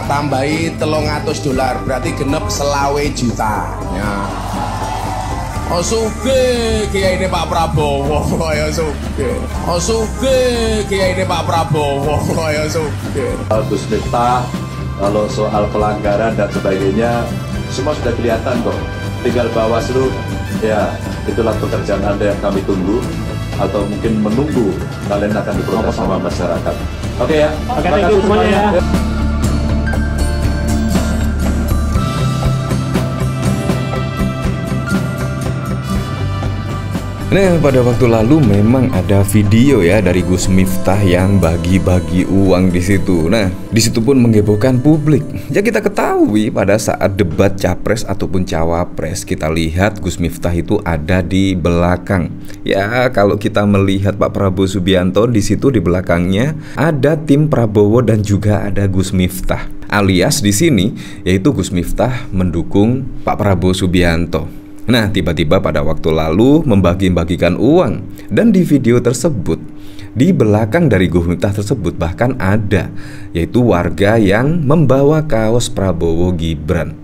Tak tambahi $300, berarti genep 20 juta. Ya. Oh sugih kiai ini Pak Prabowo, ya sugih. Oh sugih kiai ini Pak Prabowo, ya sugih. Gus Miftah, kalau soal pelanggaran dan sebagainya, semua sudah kelihatan kok. Tinggal Bawaslu, ya itulah pekerjaan Anda yang kami tunggu. Atau mungkin menunggu kalian akan diprotes sama masyarakat. Oke ya? Oke, thank you semuanya ya. Nah, pada waktu lalu memang ada video ya dari Gus Miftah yang bagi-bagi uang di situ. Nah, di situ pun menghebohkan publik. Ya kita ketahui pada saat debat capres ataupun cawapres, kita lihat Gus Miftah itu ada di belakang. Ya, kalau kita melihat Pak Prabowo Subianto di situ di belakangnya ada tim Prabowo dan juga ada Gus Miftah. Alias di sini yaitu Gus Miftah mendukung Pak Prabowo Subianto. Nah, tiba-tiba pada waktu lalu membagi-bagikan uang. Dan di video tersebut, di belakang dari Gus Miftah tersebut bahkan ada, yaitu warga yang membawa kaos Prabowo Gibran.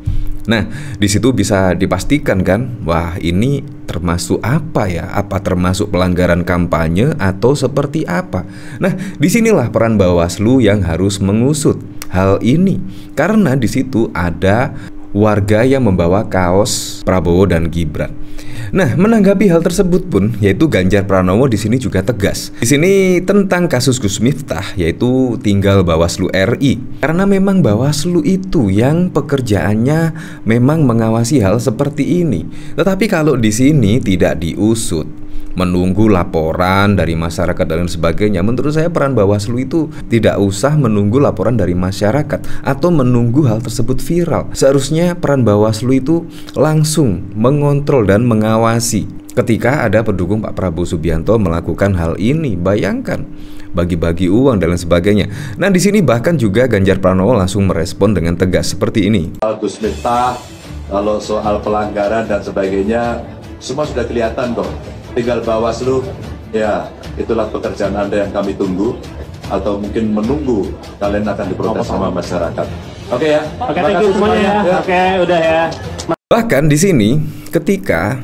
Nah, di situ bisa dipastikan kan, wah ini termasuk apa ya? Apa termasuk pelanggaran kampanye atau seperti apa? Nah, disinilah peran Bawaslu yang harus mengusut hal ini. Karena di situ ada warga yang membawa kaos Prabowo dan Gibran. Nah, menanggapi hal tersebut pun, yaitu Ganjar Pranowo di sini juga tegas. Di sini tentang kasus Gus Miftah, yaitu tinggal Bawaslu RI. Karena memang Bawaslu itu yang pekerjaannya memang mengawasi hal seperti ini. Tetapi kalau di sini tidak diusut, menunggu laporan dari masyarakat dan sebagainya, menurut saya peran Bawaslu itu tidak usah menunggu laporan dari masyarakat atau menunggu hal tersebut viral. Seharusnya peran Bawaslu itu langsung mengontrol dan mengawasi ketika ada pendukung Pak Prabowo Subianto melakukan hal ini. Bayangkan, bagi-bagi uang dan lain sebagainya. Nah, di sini bahkan juga Ganjar Pranowo langsung merespon dengan tegas seperti ini. Gus Miftah, kalau soal pelanggaran dan sebagainya, semua sudah kelihatan kok. Tinggal Bawaslu, ya itulah pekerjaan Anda yang kami tunggu. Atau mungkin menunggu kalian akan diprotes sama masyarakat. Oke ya? Oke, thank you semuanya ya. Oke, udah ya. Bahkan di sini ketika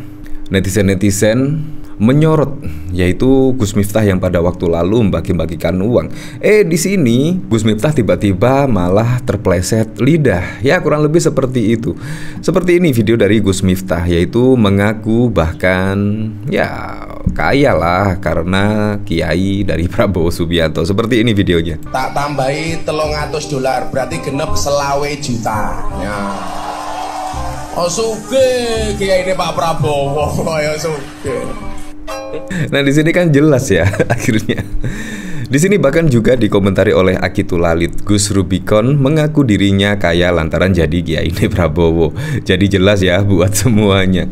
netizen-netizen menyorot, yaitu Gus Miftah yang pada waktu lalu membagi-bagikan uang. Di sini Gus Miftah tiba-tiba malah terpleset lidah. Ya, kurang lebih seperti itu. Seperti ini video dari Gus Miftah, yaitu mengaku bahkan ya kaya lah karena kiai dari Prabowo Subianto. Seperti ini videonya. Tak tambahi $300, berarti genep 20 juta. Ya. Oh sugih kiai ini Pak Prabowo, ya sugih. Nah, di sini kan jelas ya akhirnya. Di sini bahkan juga dikomentari oleh Akitul Lalit, Gus Rubicon mengaku dirinya kaya lantaran jadi kiai ini Prabowo. Jadi jelas ya buat semuanya.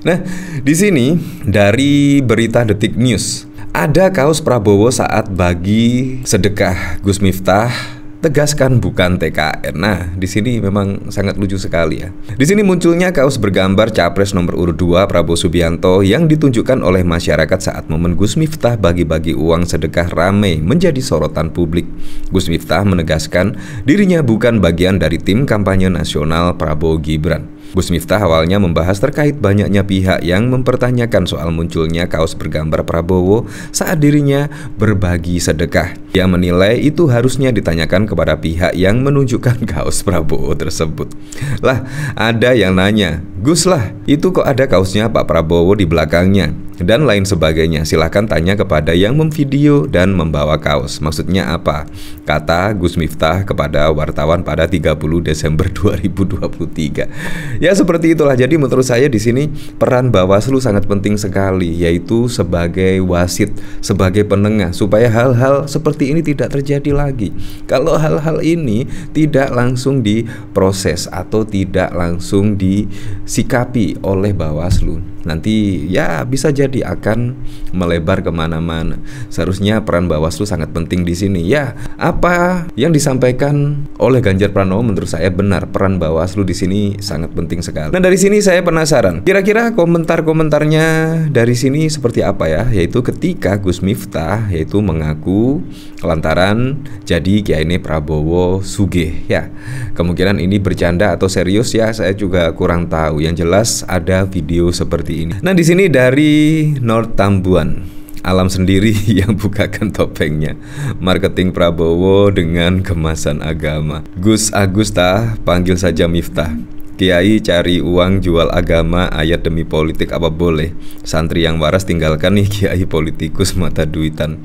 Nah, di sini dari berita Detik News, ada kaos Prabowo saat bagi sedekah Gus Miftah. Tegaskan bukan TKN. Nah, di sini memang sangat lucu sekali ya. Di sini munculnya kaos bergambar capres nomor urut 2 Prabowo Subianto yang ditunjukkan oleh masyarakat saat momen Gus Miftah bagi-bagi uang sedekah ramai menjadi sorotan publik. Gus Miftah menegaskan dirinya bukan bagian dari tim kampanye nasional Prabowo Gibran. Gus Miftah awalnya membahas terkait banyaknya pihak yang mempertanyakan soal munculnya kaos bergambar Prabowo saat dirinya berbagi sedekah. Ia menilai itu harusnya ditanyakan kepada pihak yang menunjukkan kaos Prabowo tersebut. Lah, ada yang nanya, Gus lah, itu kok ada kaosnya Pak Prabowo di belakangnya? Dan lain sebagainya. Silahkan tanya kepada yang memvideo dan membawa kaos. Maksudnya apa? Kata Gus Miftah kepada wartawan pada 30 Desember 2023. Ya seperti itulah. Jadi menurut saya di sini peran Bawaslu sangat penting sekali, yaitu sebagai wasit, sebagai penengah supaya hal-hal seperti ini tidak terjadi lagi. Kalau hal-hal ini tidak langsung diproses atau tidak langsung disikapi oleh Bawaslu, nanti ya bisa jadi akan melebar kemana-mana. Seharusnya peran Bawaslu sangat penting di sini. Ya, apa yang disampaikan oleh Ganjar Pranowo menurut saya benar, peran Bawaslu di sini sangat penting sekali. Nah, dari sini saya penasaran, kira-kira komentar-komentarnya dari sini seperti apa ya? Yaitu ketika Gus Miftah yaitu mengaku lantaran jadi Kiai Prabowo sugih. Ya, kemungkinan ini bercanda atau serius ya, saya juga kurang tahu. Yang jelas ada video seperti ini. Nah, di sini dari North Tambuan, alam sendiri yang bukakan topengnya. Marketing Prabowo dengan kemasan agama. Gus Agusta, panggil saja Miftah. Kiai cari uang jual agama, ayat demi politik apa boleh. Santri yang waras tinggalkan nih kiai politikus mata duitan.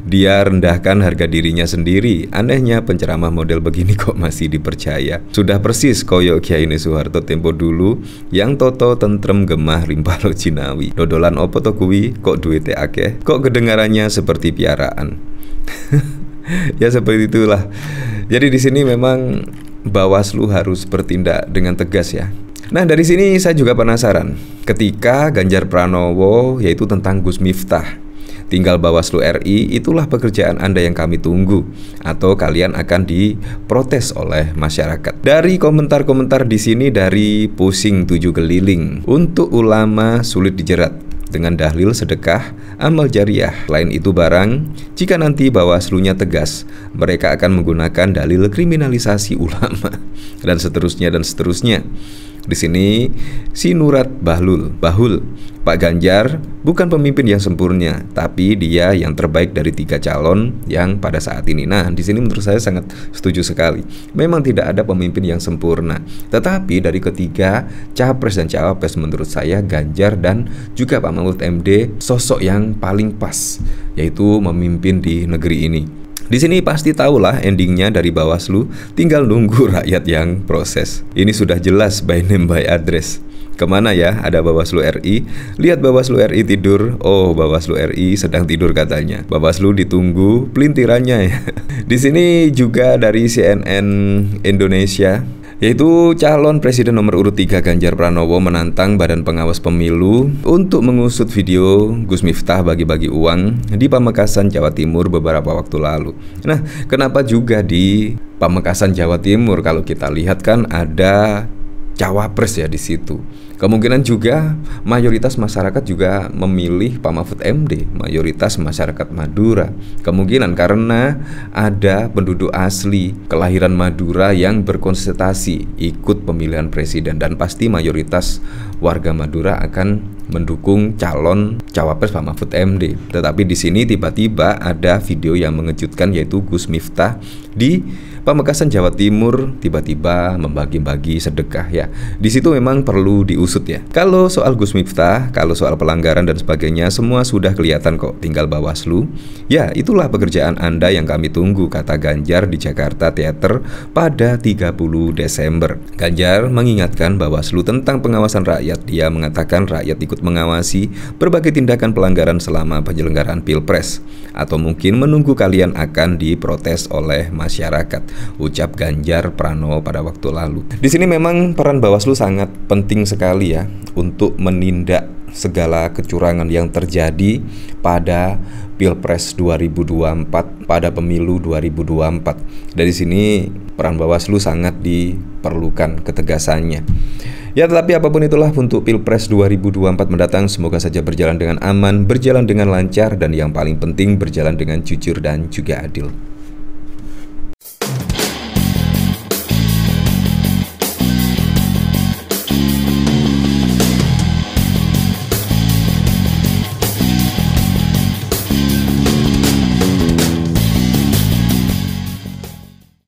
Dia rendahkan harga dirinya sendiri. Anehnya penceramah model begini kok masih dipercaya. Sudah persis koyo Kiai Soeharto tempo dulu yang toto tentrem gemah rimpalo Cinawi. Dodolan opo to kuwi kok duite akeh, kok kedengarannya seperti piaraan. Ya seperti itulah. Jadi di sini memang Bawaslu harus bertindak dengan tegas ya. Nah, dari sini saya juga penasaran ketika Ganjar Pranowo yaitu tentang Gus Miftah. Tinggal Bawaslu RI, itulah pekerjaan Anda yang kami tunggu, atau kalian akan diprotes oleh masyarakat. Dari komentar-komentar di sini dari pusing 7 keliling, untuk ulama sulit dijerat dengan dalil sedekah amal jariah. Lain itu barang, jika nanti Bawaslunya tegas, mereka akan menggunakan dalil kriminalisasi ulama dan seterusnya dan seterusnya. Di sini si Nurat Bahul, Pak Ganjar bukan pemimpin yang sempurna, tapi dia yang terbaik dari 3 calon yang pada saat ini. Nah, di sini menurut saya sangat setuju sekali. Memang tidak ada pemimpin yang sempurna, tetapi dari ketiga capres dan cawapres menurut saya Ganjar dan juga Pak Mahfud MD sosok yang paling pas, yaitu memimpin di negeri ini. Di sini pasti tahulah endingnya dari Bawaslu, tinggal nunggu rakyat yang proses. Ini sudah jelas by name by address. Kemana ya ada Bawaslu RI? Lihat Bawaslu RI tidur. Oh, Bawaslu RI sedang tidur katanya. Bawaslu ditunggu pelintirannya ya. Di sini juga dari CNN Indonesia, yaitu calon presiden nomor urut 3 Ganjar Pranowo menantang Badan Pengawas Pemilu untuk mengusut video Gus Miftah bagi-bagi uang di Pamekasan, Jawa Timur beberapa waktu lalu. Nah, kenapa juga di Pamekasan, Jawa Timur? Kalau kita lihat kan ada cawapres ya di situ. Kemungkinan juga mayoritas masyarakat juga memilih Pak Mahfud MD, mayoritas masyarakat Madura. Kemungkinan karena ada penduduk asli kelahiran Madura yang berkonsentrasi ikut pemilihan presiden, dan pasti mayoritas warga Madura akan mendukung calon cawapres Pak Mahfud MD. Tetapi di sini tiba-tiba ada video yang mengejutkan, yaitu Gus Miftah di Pamekasan, Jawa Timur tiba-tiba membagi-bagi sedekah ya. Di situ memang perlu diusut ya. Kalau soal Gus Miftah, kalau soal pelanggaran dan sebagainya, semua sudah kelihatan kok, tinggal Bawaslu. Ya, itulah pekerjaan Anda yang kami tunggu, kata Ganjar di Jakarta Theater pada 30 Desember. Ganjar mengingatkan Bawaslu tentang pengawasan rakyat. Dia mengatakan rakyat ikut mengawasi berbagai tindakan pelanggaran selama penyelenggaraan Pilpres, atau mungkin menunggu kalian akan diprotes oleh masyarakat, ucap Ganjar Pranowo pada waktu lalu. Di sini memang peran Bawaslu sangat penting sekali ya untuk menindak segala kecurangan yang terjadi pada Pilpres 2024, pada pemilu 2024. Dari sini peran Bawaslu sangat diperlukan ketegasannya. Ya, tetapi apapun itulah untuk Pilpres 2024 mendatang, semoga saja berjalan dengan aman, berjalan dengan lancar, dan yang paling penting berjalan dengan jujur dan juga adil.